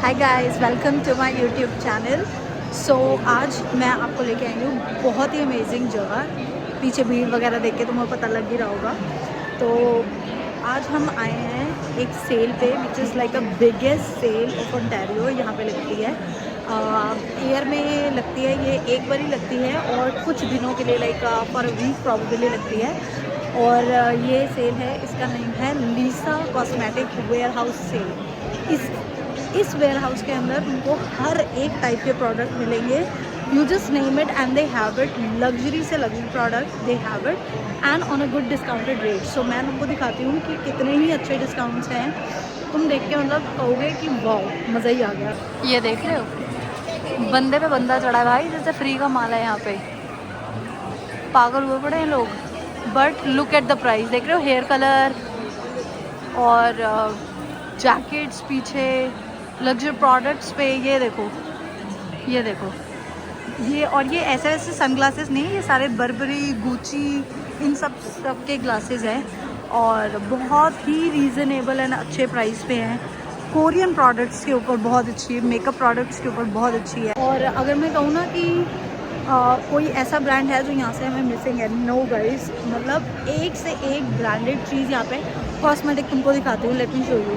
Hi guys, welcome to my YouTube channel. So आज मैं आपको लेके आई हूँ बहुत ही अमेजिंग जगह। पीछे भीड़ वगैरह देख के तुम्हें पता लग ही रहा होगा। तो आज हम आए हैं एक सेल पे which is like a biggest sale of Ontario. यहाँ पे लगती है ईयर में लगती है, ये एक बार ही लगती है और कुछ दिनों के लिए like for a week probably लगती है। और ये सेल है, इसका नेम है Lisa cosmetic warehouse sale. इस वेयर हाउस के अंदर तुमको हर एक टाइप के प्रोडक्ट मिलेंगे। You just name it and they have it. Luxury से luxury product they have it and on a good discounted rate. So मैं तुमको दिखाती हूँ कि कितने ही अच्छे डिस्काउंट्स हैं। तुम देख के मतलब कहोगे कि वाह, मज़ा ही आ गया। ये देख रहे हो, बंदे पे बंदा चढ़ा है भाई, जैसे फ्री का माल है यहाँ पे। पागल हुए पड़े हैं लोग। But look at the price, देख रहे हो, हेयर कलर और जैकेट्स पीछे, लग्जरी प्रोडक्ट्स पे। ये देखो, ये देखो, ये और ये ऐसे वैसे सनग्लासेस नहीं, ये सारे बर्बरी, गुची, इन सब के ग्लासेस हैं और बहुत ही रीज़नेबल एंड अच्छे प्राइस पे हैं। कोरियन प्रोडक्ट्स के ऊपर बहुत अच्छी है, मेकअप प्रोडक्ट्स के ऊपर बहुत अच्छी है। और अगर मैं कहूँ ना कि कोई ऐसा ब्रांड है जो यहाँ से हमें मिसिंग है, नो गाइस। मतलब एक से एक ब्रांडेड चीज़ यहाँ पे। कॉस्मेटिक तुमको दिखाती हूँ, लेट मी शो यू।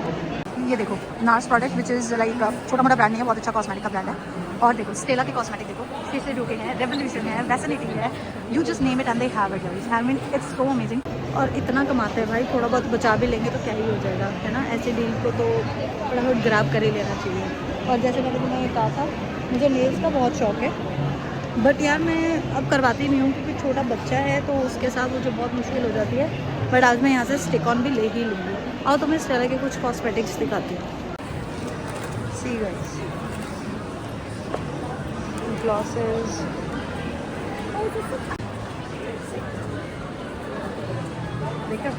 ये देखो, nurse product which is like छोटा मोटा ब्रांड नहीं है, बहुत अच्छा कॉस्मेटिक का ब्रांड है। और देखो स्टेला के कॉस्मेटिक, देखो फेशियल ब्यूटी है, रेवोल्यूशन है, वैसनिटी है, you just name it and they have it guys. I mean it's so amazing. और इतना कमाते हैं भाई, थोड़ा बहुत बचा भी लेंगे तो क्या ही हो जाएगा, है ना। ऐसे डील को तो फटाफट ग्रैब कर ही लेना चाहिए। और जैसे मैंने तुम्हें कहा था, मुझे नेल्स का बहुत शौक है, बट यार मैं अब करवाती नहीं हूँ क्योंकि छोटा बच्चा है तो उसके साथ मुझे बहुत मुश्किल हो जाती है। बट आज मैं यहाँ से स्टिक ऑन भी ले ही लूँगी। और तुम्हें इस तरह के कुछ कॉस्मेटिक्स दिखाती हूँ। सी गाइस, ग्लॉसेस, देखा।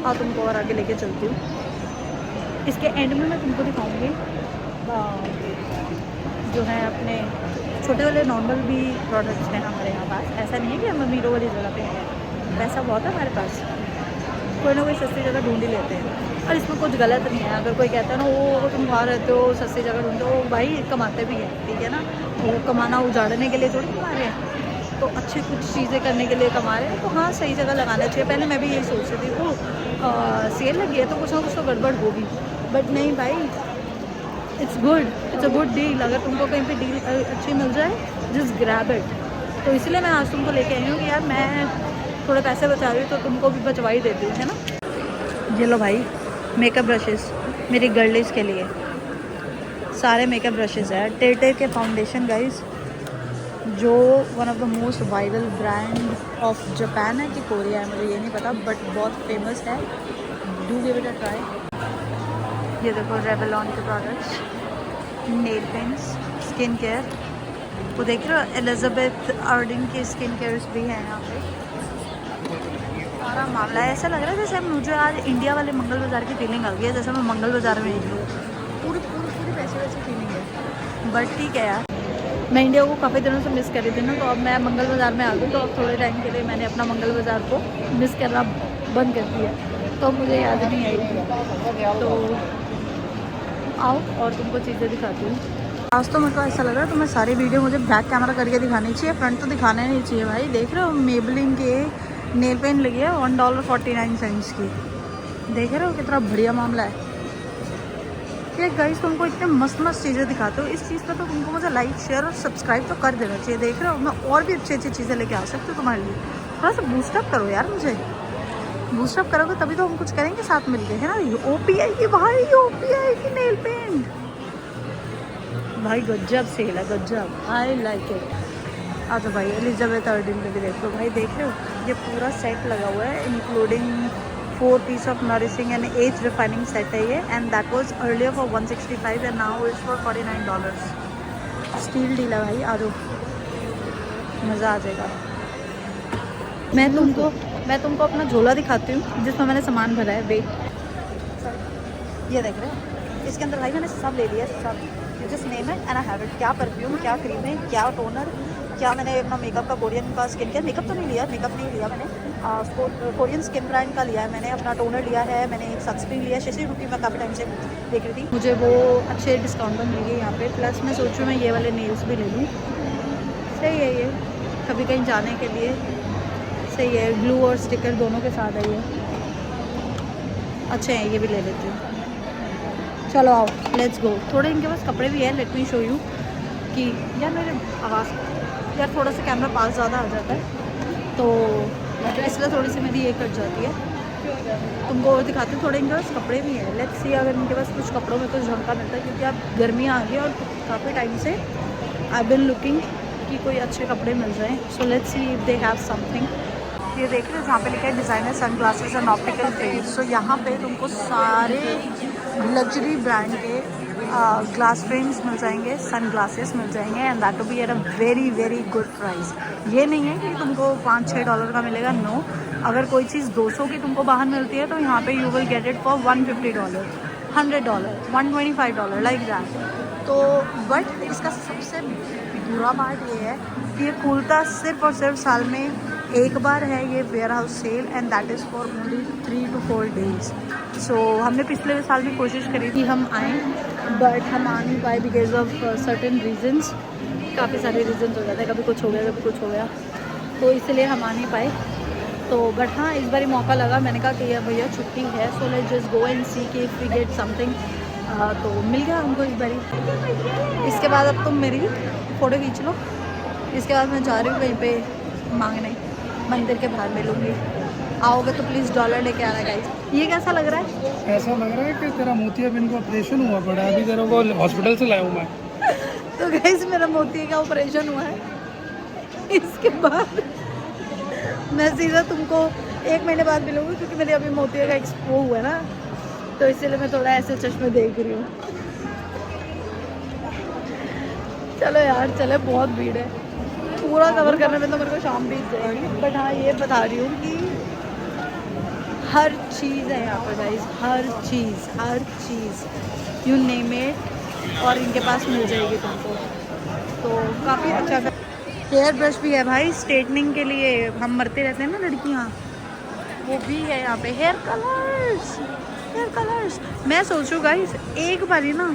हाँ, तुमको और आगे लेके चलती हूँ। इसके एंड में मैं तुमको दिखाऊंगी जो है अपने छोटे वाले नॉर्मल भी प्रोडक्ट्स हैं हमारे यहाँ पास। ऐसा नहीं है कि हम अमीरों वाली जगह पे हैं, पैसा बहुत है हमारे पास, कोई ना कोई सस्ती जगह ढूंढ ही लेते हैं। और इसमें कुछ गलत नहीं है। अगर कोई कहता है ना वो तुम वहाँ रहते हो सस्ती जगह ढूंढते हो, भाई कमाते भी हैं, ठीक है ना। वो कमाना उजाड़ने के लिए थोड़ी कमा रहे हैं, तो अच्छी कुछ चीज़ें करने के लिए कमा रहे हैं। तो हाँ, सही जगह लगाना चाहिए। पहले मैं भी यही सोच रही थी, वो सेल लगी है तो कुछ ना कुछ तो गड़बड़ होगी, बट नहीं भाई, it's good, it's a good deal. अगर तुमको कहीं पे डील अच्छी मिल जाए, जस्ट ग्रैब इट। तो इसलिए मैं आज तुमको लेके आई हूँ कि यार मैं थोड़े पैसे बचा रही हूँ तो तुमको भी बचवा ही देती हूँ, है ना। ये लो भाई, मेकअप ब्रशेस मेरी गर्लिश के लिए, सारे मेकअप ब्रशेस है। टेटे के फाउंडेशन गाइस, जो one of the most viral brand of Japan है कि कोरिया है, मुझे ये नहीं पता, बट बहुत फेमस है। Do give it a try. ये देखो रेवलॉन के products, nail paints, skin care. वो देख रहे हो, एलिजाबेथ आर्डिंग के स्किन केयर्स भी हैं यहाँ पे। सारा मामला है, ऐसा लग रहा है जैसे मुझे आज इंडिया वाले मंगल बाज़ार की फीलिंग आ गई है, जैसे मैं मंगल बाज़ार में निकलूँ। पूरी पूरी पूरी वैसी वैसी फीलिंग है। बट ठीक है यार, मैं इंडिया को काफ़ी दिनों से मिस कर रही थी ना, तो अब मैं मंगल बाज़ार में आ गई। तो अब थोड़े टाइम के लिए मैंने अपना मंगल बाज़ार को मिस करना बंद कर दिया, तो मुझे याद नहीं आई। तो आओ और तुमको चीज़ें दिखाती हूँ। आज तो मेरे को ऐसा लग रहा है तुम्हें सारी वीडियो मुझे बैक कैमरा करके दिखानी चाहिए, फ्रंट तो दिखाना नहीं चाहिए भाई। देख रहे हो, मेबलिन के नेल पेंट लगी है $1.49 की। देख रहे हो कितना बढ़िया मामला है। ठीक गाइस, तुमको इतने मस्त मस्त चीज़ें दिखाते हो, इस चीज़ पर तो तुमको मुझे लाइक शेयर और सब्सक्राइब तो कर देना चाहिए। देख रहे हो, मैं और भी अच्छी अच्छी चीज़ें लेके आ सकती हूँ तुम्हारे लिए। थोड़ा सा बूस्टअप करो यार, मुझे बूस्टअप करोगे तभी तो हम कुछ करेंगे साथ मिलके, है ना। OPI की भाई, OPI की नेल पेंट भाई, गजब सेल है, गजब, आई लाइक इट। अच्छा भाई, एलिजाबेथ आर्डिन में भी देख लो भाई। देख रहे हो, ये पूरा सेट लगा हुआ है including 4 piece of nourishing and age refining set है ये, and that was earlier for 165 and now is for $49। Steal deal है भाई, आ जाओ, मज़ा आ जाएगा। मैं तुमको अपना झोला दिखाती हूँ जिसमें मैंने सामान भरा है। वेट, ये देख रहे हो, इसके अंदर भाई मैंने सब ले लिया, सब। Just name it and I have it. क्या परफ्यूम, क्या क्रीम है, क्या टोनर, क्या मैंने अपना मेकअप का कोरियन का स्किन केयर, मेकअप तो नहीं लिया, मेकअप नहीं लिया मैंने, कोरियन स्किन ब्रांड का लिया है मैंने, अपना टोनर लिया है मैंने, एक सनस्क्रीन लिया है। 60 रुपये में काफ़ी टाइम से देख रही थी, मुझे वो अच्छे डिस्काउंट पर मिल गई यहाँ पे। प्लस मैं सोच रही हूँ मैं ये वाले नेल्स भी ले लूँ, सही है ये कभी कहीं जाने के लिए, सही है। ग्लू और स्टिकर दोनों के साथ है ये, अच्छे हैं, ये भी ले लेती हूँ। चलो आओ लेट्स गो। थोड़े इनके पास कपड़े भी हैं, लेट मी शो यू। कि यार मेरे आवाज़ यार थोड़ा सा कैमरा पास ज़्यादा आ जाता है तो इसलिए थोड़ी सी मेरी ये कट जाती है। तुमको और दिखाते हैं, थोड़े इनके पास कपड़े भी हैं। लेट्स सी अगर इनके पास कुछ कपड़ों में कुछ झमका मिलता है, क्योंकि अब गर्मी आ गई और काफ़ी टाइम से आई बिन लुकिंग कि कोई अच्छे कपड़े मिल जाएँ। So let's see if they have something. ये देख रहे हो जहाँ पे लिखा है designer sunglasses and optical frames. So यहाँ पे तुमको सारे लग्जरी ब्रांड के ग्लास फ्रेम्स मिल जाएंगे, सन ग्लासेस मिल जाएंगे, and that too be at a very very good price. ये नहीं है कि तुमको $5-6 का मिलेगा, नो। अगर कोई चीज़ 200 की तुमको बाहर मिलती है तो यहाँ पे you will get it for $150, $100, $125 like that. तो बट इसका सबसे बुरा पार्ट ये है कि ये खुलता सिर्फ और सिर्फ साल में एक बार है ये warehouse sale, and that is for only 3 to 4 days। So हमने पिछले साल भी कोशिश करी थी हम आएँ, बट हम आ नहीं पाए बिकॉज ऑफ सर्टेन रीजन्स। काफ़ी सारे रीजन्स हो जाते हैं, कभी कुछ हो गया कभी कुछ हो गया, तो इसलिए हम आ नहीं पाए। तो बट हाँ इस बार मौका लगा, मैंने कहा कि यार भैया छुट्टी है, so let's just go and see कि इफ वी गेट समथिंग। तो मिल गया हमको इस बारी। इसके बाद अब तुम मेरी फ़ोटो खींच लो, इसके बाद मैं जा रही हूँ कहीं पे मांगने, मंदिर के बाहर मिलूँगी। आओगे तो प्लीज़ डॉलर लेके आना गाइस। ये कैसा लग रहा है? ऐसा लग रहा है कि तेरा मोतियाबिंद का ऑपरेशन हुआ पड़ा है, अभी तेरे को हॉस्पिटल से लाया हूँ मैं। तो गाइस मेरा मोती का ऑपरेशन हुआ है, इसके बाद मैं सीधा तुमको 1 महीने बाद मिलूँगी, क्योंकि मेरे अभी मोती का एक्सपो हुआ है ना, तो इसीलिए मैं थोड़ा ऐसे चश्मे देख रही हूँ। चलो यार चले, बहुत भीड़ है, पूरा कवर करने में तो मेरे को शाम बीत जाएगी। बट हाँ ये बता रही हूँ कि हर चीज़ है यहाँ पर guys, her cheese you name it, और इनके पास मिल जाएगी तुमको। तो काफ़ी अच्छा। हेयर ब्रश भी है भाई स्ट्रेटनिंग के लिए, हम मरते रहते हैं ना लड़कियाँ, वो भी है यहाँ पे। हेयर कलर्स मैं सोच रही गाइस एक बारी ना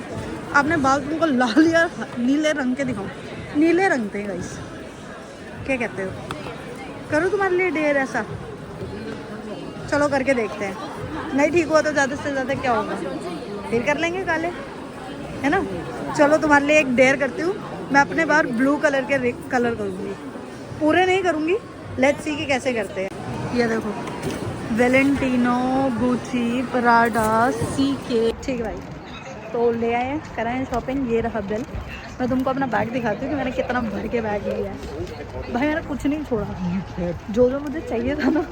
आपने बाल तुमको लाल या नीले रंग के दिखाऊं, नीले रंग थे गाइस, क्या कहते हो? करो तुम्हारे लिए डेयर ऐसा, चलो करके देखते हैं। नहीं ठीक हुआ तो ज़्यादा से ज़्यादा क्या होगा, फिर कर लेंगे काले, है ना। चलो तुम्हारे लिए एक डेयर करती हूँ, मैं अपने बार ब्लू कलर के कलर करूँगी, पूरे नहीं करूँगी। लेट्स सी कि कैसे करते हैं। ये देखो वेलेंटिनो, गुची, प्राडा, सीके, ठीक है भाई। तो ले आए हैं, कराएं शॉपिंग। ये रहा बिल। मैं तुमको अपना बैग दिखाती हूँ कि मैंने कितना भर के बैग लिया है। भाई मैंने कुछ नहीं छोड़ा, जो जो मुझे चाहिए था ना,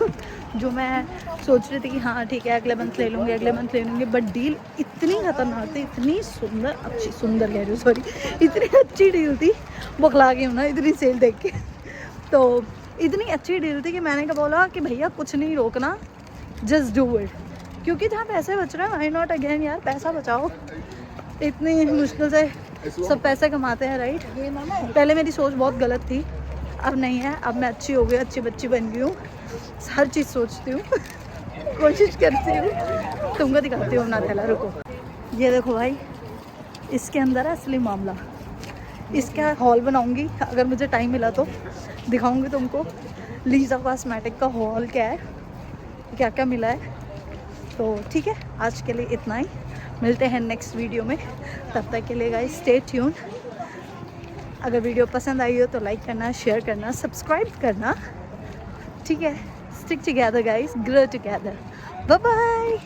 जो मैं सोच रही थी कि हाँ ठीक है अगले मंथ ले लूँगी, बट डील इतनी खतरनाक थी, इतनी सुंदर कह रही हूँ, सॉरी, इतनी अच्छी डील थी, बखला गई हूँ ना इतनी सेल देख के। तो इतनी अच्छी डील थी कि मैंने क्या बोला कि भैया कुछ नहीं रोकना, जस्ट डू इट, क्योंकि जहाँ पैसे बच रहे हैं व्हाई नॉट अगेन यार, पैसा बचाओ। इतनी मुश्किल से सब पैसे कमाते हैं राइट। पहले मेरी सोच बहुत गलत थी, अब नहीं है, अब मैं अच्छी हो गई, अच्छी बच्ची बन गई हूँ, हर चीज़ सोचती हूँ कोशिश करती हूँ। तुमको दिखाती हूँ अपना थैला, रुको। ये देखो भाई, इसके अंदर है असली मामला। इसका हॉल बनाऊँगी, अगर मुझे टाइम मिला तो दिखाऊँगी तुमको लीज़ा कॉस्मेटिक का हॉल क्या है, क्या क्या मिला है। तो ठीक है, आज के लिए इतना ही, मिलते हैं नेक्स्ट वीडियो में। तब तक के लिए गाइस स्टे ट्यून। अगर वीडियो पसंद आई हो तो लाइक करना, शेयर करना, सब्सक्राइब करना, ठीक है। Stick together guys, grow together, bye bye.